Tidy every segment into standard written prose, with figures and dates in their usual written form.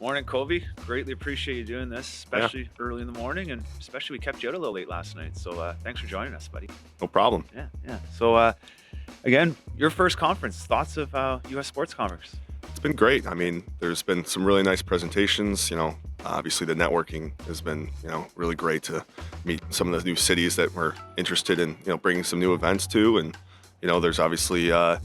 Morning, Colby. Greatly appreciate you doing this, Yeah, especially early in the morning, and especially we kept you out a little late last night. So thanks for joining us, buddy. no problem. Yeah. So again, your first conference. Thoughts of U.S. Sports Conference? It's been great. I mean, there's been some really nice presentations. Obviously the networking has been, really great to meet some of the new cities that we're interested in, bringing some new events to. And, there's obviously, a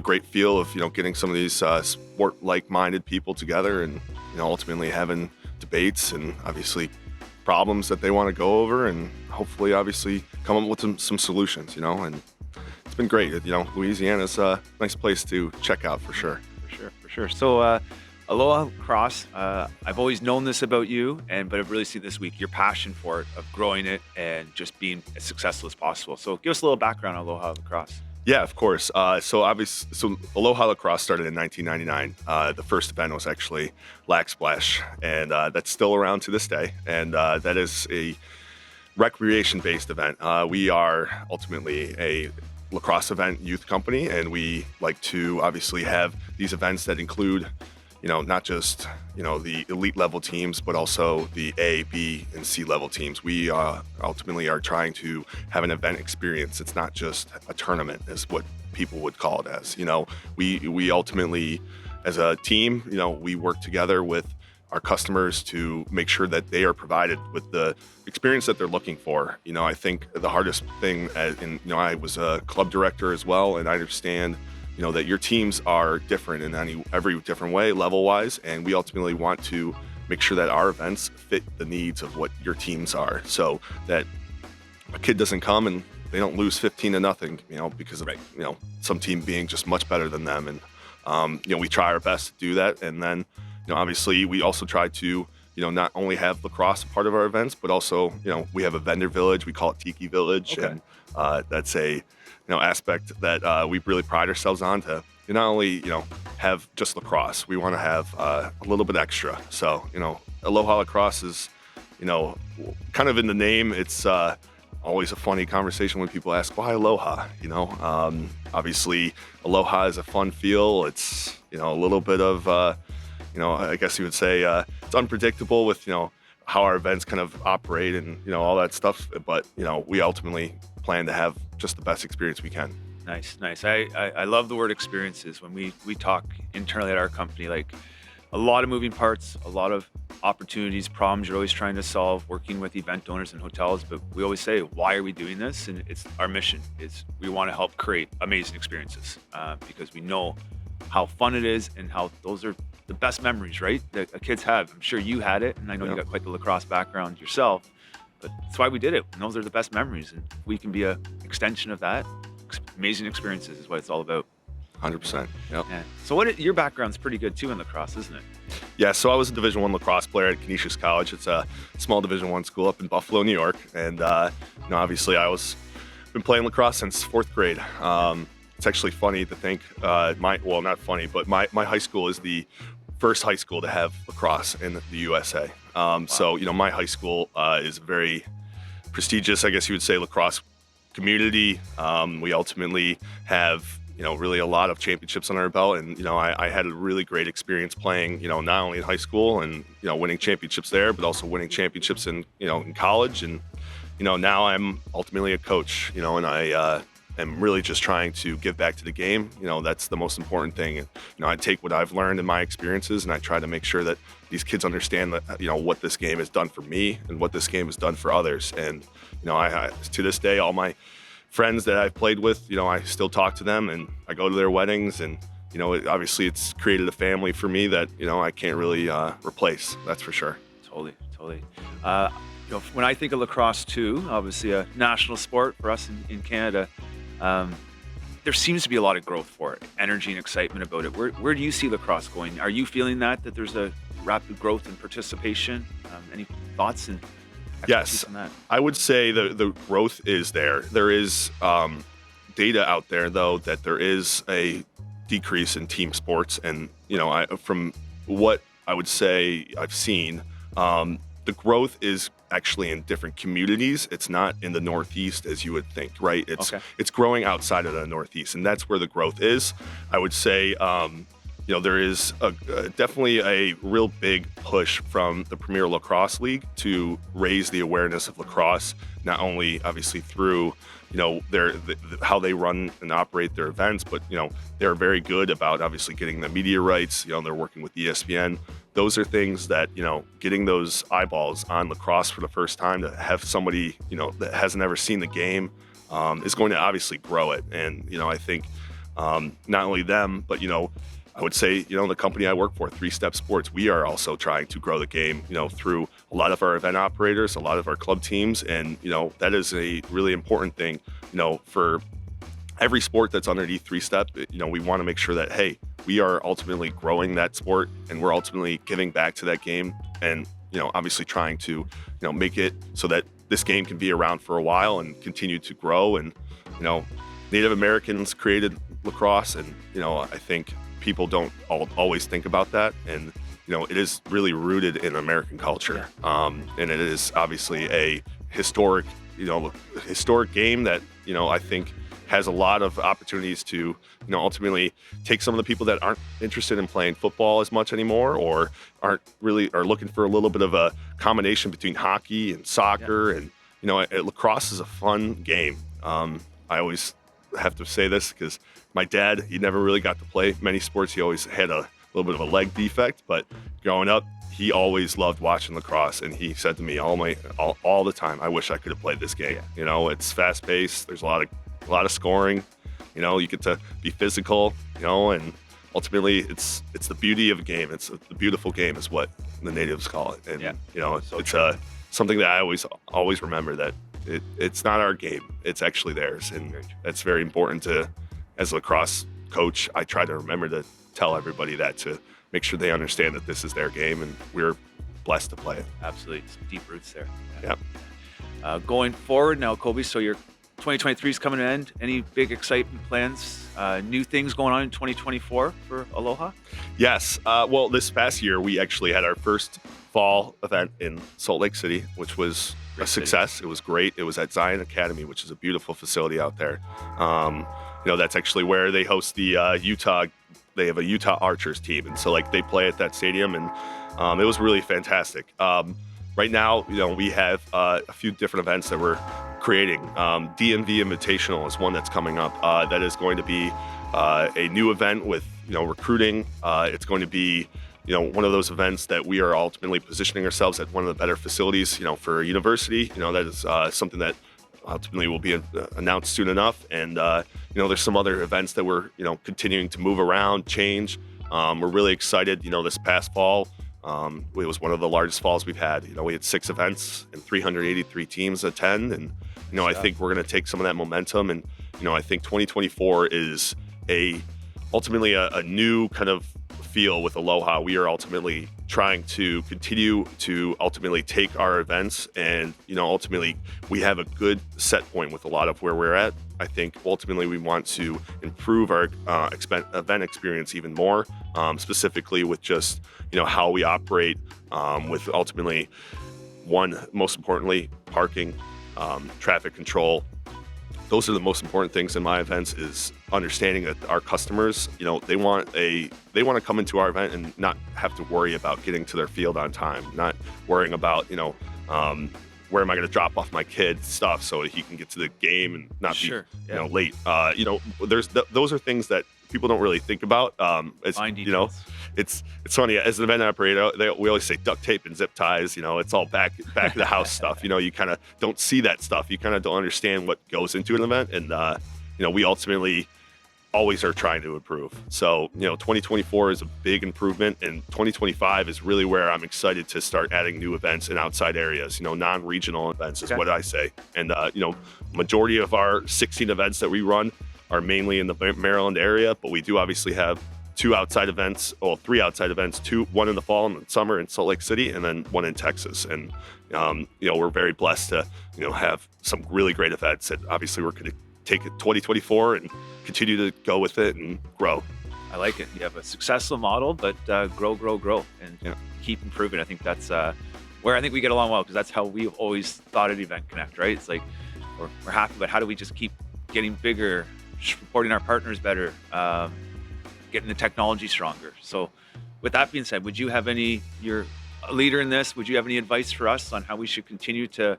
great feel of, getting some of these sport-like minded people together and, ultimately having debates and obviously problems that they want to go over and hopefully obviously come up with some solutions, and it's been great. Louisiana's a nice place to check out for sure. For sure. So Aloha Lacrosse. I've always known this about you, but I've really seen this week your passion for it, of growing it and just being as successful as possible. So give us a little background on Aloha Lacrosse. Yeah, of course. So Aloha Lacrosse started in 1999. The first event was actually Lac Splash, and that's still around to this day. And that is a recreation-based event. We are ultimately a lacrosse event youth company, and we like to obviously have these events that include, not just, the elite level teams, but also the A, B, and C level teams. We ultimately are trying to have an event experience. It's not just a tournament, is what people would call it as. We ultimately, as a team, we work together with our customers to make sure that they are provided with the experience that they're looking for. I think the hardest thing, I was a club director as well, and I understand that your teams are different in every different way, level-wise, and we ultimately want to make sure that our events fit the needs of what your teams are, so that a kid doesn't come and they don't lose 15-0, because of some team being just much better than them. And we try our best to do that, and then obviously we also try to not only have lacrosse part of our events, but also we have a vendor village. We call it Tiki Village. Okay. And that's a aspect that we really pride ourselves on, to not only have just lacrosse. We want to have a little bit extra. So Aloha Lacrosse is kind of in the name. It's always a funny conversation when people ask why Aloha. Obviously Aloha is a fun feel. It's a little bit of I guess you would say it's unpredictable with how our events kind of operate and all that stuff. But we ultimately plan to have just the best experience we can. Nice. I love the word experiences. When we talk internally at our company, like a lot of moving parts, a lot of opportunities, problems you're always trying to solve, working with event owners and hotels. But we always say, why are we doing this? And it's our mission is we want to help create amazing experiences because we know how fun it is and how those are the best memories, right? That kids have. I'm sure you had it, and I know you got quite the lacrosse background yourself, but that's why we did it. And those are the best memories, and we can be an extension of that. Amazing experiences is what it's all about. 100%. Yep. Yeah. So your background's pretty good too in lacrosse, isn't it? Yeah. So I was a Division I lacrosse player at Canisius College. It's a small Division I school up in Buffalo, New York, and obviously been playing lacrosse since fourth grade. It's actually funny to think, not funny, but my high school is the first high school to have lacrosse in the USA. Wow. So, my high school is very prestigious, I guess you would say, lacrosse community. We ultimately have, really a lot of championships on our belt. And, I had a really great experience playing, not only in high school and, winning championships there, but also winning championships in college. And, now I'm ultimately a coach, and I am really just trying to give back to the game. That's the most important thing. And, I take what I've learned in my experiences and I try to make sure that these kids understand that, what this game has done for me and what this game has done for others. And, I to this day, all my friends that I've played with, I still talk to them and I go to their weddings, and, obviously it's created a family for me that, I can't really replace. That's for sure. Totally. When I think of lacrosse too, obviously a national sport for us in Canada, there seems to be a lot of growth for it, energy and excitement about it. Where do you see lacrosse going? Are you feeling that there's a rapid growth in participation? Any thoughts and Yes, on that? I would say the growth is there. There is data out there, though, that there is a decrease in team sports. And, from what I would say I've seen, the growth is actually in different communities. It's not in the Northeast as you would think, right? It's growing outside of the Northeast, and that's where the growth is. I would say, there is definitely a real big push from the Premier Lacrosse League to raise the awareness of lacrosse, not only obviously through how they run and operate their events, but they're very good about obviously getting the media rights. They're working with ESPN. Those are things that getting those eyeballs on lacrosse for the first time, to have somebody that hasn't ever seen the game is going to obviously grow it. And I think not only them, but I would say, the company I work for, Three Step Sports, we are also trying to grow the game, through a lot of our event operators, a lot of our club teams. And, that is a really important thing, for every sport that's underneath Three Step. We want to make sure that, hey, we are ultimately growing that sport, and we're ultimately giving back to that game. And, obviously trying to, make it so that this game can be around for a while and continue to grow. And, Native Americans created lacrosse, and, I think people don't always think about that. And it is really rooted in American culture, and it is obviously a historic game that I think has a lot of opportunities to ultimately take some of the people that aren't interested in playing football as much anymore, or are looking for a little bit of a combination between hockey and soccer. And lacrosse is a fun game. I always have to say this because my dad, he never really got to play many sports. He always had a little bit of a leg defect, but growing up, he always loved watching lacrosse. And he said to me all the time, I wish I could have played this game. It's fast paced. There's a lot of scoring. You get to be physical, and ultimately it's the beauty of a game. It's the beautiful game is what the natives call it. And, it's something that I always remember, that it's not our game. It's actually theirs. And that's very important as a lacrosse coach. I try to remember to tell everybody that, to make sure they understand that this is their game and we're blessed to play it. Absolutely. Some deep roots there. Yeah. Going forward now, Colby, so your 2023 is coming to an end. Any big excitement plans, new things going on in 2024 for Aloha? Yes. Well, this past year, we actually had our first fall event in Salt Lake City, which was a success. It was great. It was at Zion Academy, which is a beautiful facility out there. That's actually where they host the Utah. They have a Utah Archers team, and so they play at that stadium, and it was really fantastic. Right now, we have a few different events that we're creating. DMV Invitational is one that's coming up. That is going to be a new event with recruiting. It's going to be one of those events that we are ultimately positioning ourselves at one of the better facilities for a university. That is something that ultimately will be announced soon enough. And there's some other events that we're continuing to move around, change. We're really excited. This past fall, it was one of the largest falls we've had. We had 6 events and 383 teams attend, and I think we're going to take some of that momentum. And I think 2024 is ultimately a new kind of feel with Aloha. We are ultimately trying to continue to ultimately take our events, and ultimately we have a good set point with a lot of where we're at. I think ultimately we want to improve our event experience even more, specifically with just how we operate, with ultimately most importantly, parking, traffic control. Those are the most important things in my events, is understanding that our customers, they want to come into our event and not have to worry about getting to their field on time, not worrying about, where am I going to drop off my kid stuff so he can get to the game and not be late. Those are things that people don't really think about. It's funny, as an event operator, we always say duct tape and zip ties. It's all back of the house stuff. You kind of don't see that stuff. You kind of don't understand what goes into an event, and we ultimately always are trying to improve. So 2024 is a big improvement, and 2025 is really where I'm excited to start adding new events in outside areas. Non-regional events is what I say. And majority of our 16 events that we run are mainly in the Maryland area, but we do obviously have 3 outside events, one in the fall and the summer in Salt Lake City, and then one in Texas. And we're very blessed to have some really great events, and obviously we're going to take it 2024 and continue to go with it and grow. I like it. You have a successful model, but grow, and keep improving. I think that's where I think we get along well, because that's how we've always thought at EventConnect, right? It's like we're happy, but how do we just keep getting bigger, supporting our partners better, getting the technology stronger. So with that being said, would you have you're a leader in this, would you have any advice for us on how we should continue to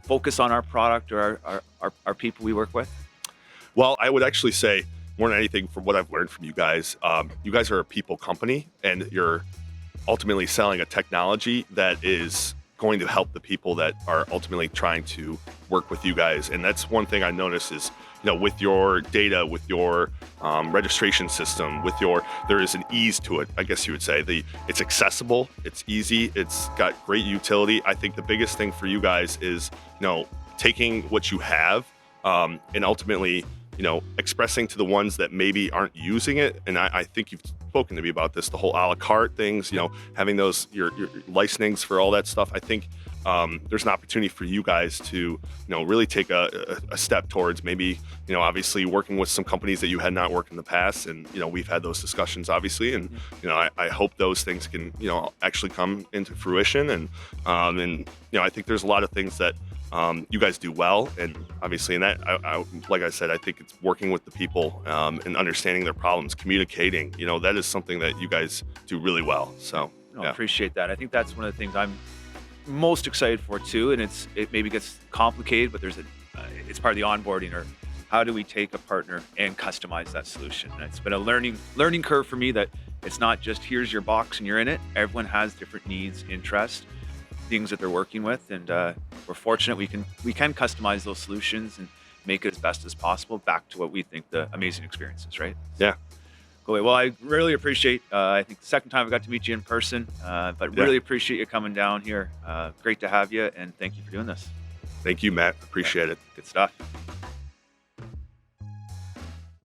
focus on our product or our people we work with? Well, I would actually say, more than anything, from what I've learned from you guys are a people company, and you're ultimately selling a technology that is going to help the people that are ultimately trying to work with you guys. And that's one thing I noticed is, with your data, with your registration system, there is an ease to it, I guess you would say. It's accessible, it's easy, it's got great utility. I think the biggest thing for you guys is, taking what you have and ultimately, expressing to the ones that maybe aren't using it. And I think you've spoken to me about this, the whole a la carte things, having those, your licensings for all that stuff. I think there's an opportunity for you guys to, really take a step towards maybe, obviously working with some companies that you had not worked in the past. And, we've had those discussions, obviously. And, I hope those things can, actually come into fruition. And I think there's a lot of things that you guys do well, and obviously in that, like I said, I think it's working with the people and understanding their problems, communicating. That is something that you guys do really well. So I appreciate that. I think that's one of the things I'm most excited for too, and it maybe gets complicated, but it's part of the onboarding, or how do we take a partner and customize that solution. And it's been a learning curve for me, that it's not just here's your box and you're in it. Everyone has different needs, interests, things that they're working with, and we're fortunate we can customize those solutions and make it as best as possible back to what we think the amazing experience is, right? Yeah. Cool. Well, I really appreciate, I think the second time I got to meet you in person, but really appreciate you coming down here. Great to have you, and thank you for doing this. Thank you, Matt. Appreciate it. Good stuff.